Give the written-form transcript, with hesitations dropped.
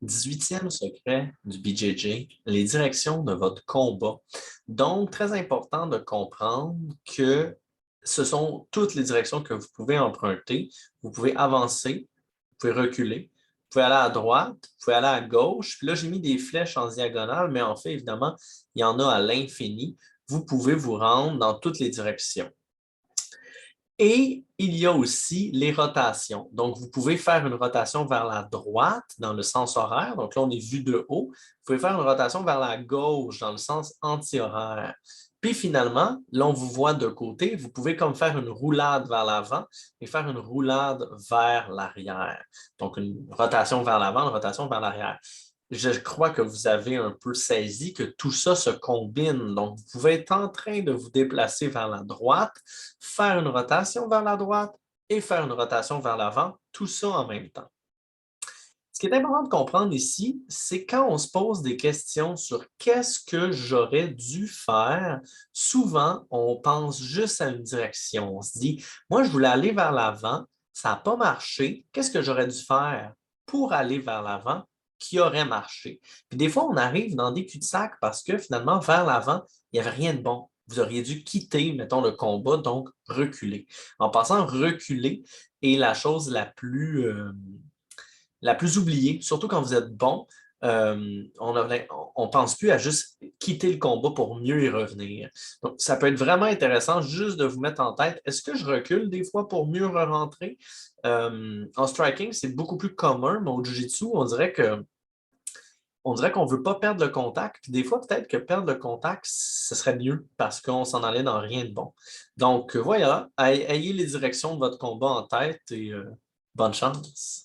18e secret du BJJ, les directions de votre combat. Donc, très important de comprendre que ce sont toutes les directions que vous pouvez emprunter. Vous pouvez avancer, vous pouvez reculer, vous pouvez aller à droite, vous pouvez aller à gauche. Puis là, j'ai mis des flèches en diagonale, mais en fait, évidemment, il y en a à l'infini. Vous pouvez vous rendre dans toutes les directions. Et il y a aussi les rotations. Donc, vous pouvez faire une rotation vers la droite dans le sens horaire. Donc là, on est vu de haut. Vous pouvez faire une rotation vers la gauche dans le sens anti-horaire. Puis finalement, là, on vous voit de côté. Vous pouvez comme faire une roulade vers l'avant et faire une roulade vers l'arrière. Donc, une rotation vers l'avant, une rotation vers l'arrière. Je crois que vous avez un peu saisi que tout ça se combine. Donc, vous pouvez être en train de vous déplacer vers la droite, faire une rotation vers la droite et faire une rotation vers l'avant, tout ça en même temps. Ce qui est important de comprendre ici, c'est quand on se pose des questions sur qu'est-ce que j'aurais dû faire, souvent, on pense juste à une direction. On se dit, moi, je voulais aller vers l'avant, ça n'a pas marché, qu'est-ce que j'aurais dû faire pour aller vers l'avant qui aurait marché? Puis des fois, on arrive dans des cul-de-sac parce que finalement, vers l'avant, il n'y avait rien de bon. Vous auriez dû quitter, mettons, le combat, donc reculer. En passant, reculer est la chose la plus oubliée, surtout quand vous êtes bon. On ne pense plus à juste quitter le combat pour mieux y revenir. Donc, ça peut être vraiment intéressant juste de vous mettre en tête, est-ce que je recule des fois pour mieux re-rentrer? En striking, c'est beaucoup plus commun, mais au jiu-jitsu, on dirait qu'on ne veut pas perdre le contact. Puis des fois, peut-être que perdre le contact, ce serait mieux parce qu'on s'en allait dans rien de bon. Donc, voilà, ayez les directions de votre combat en tête et bonne chance.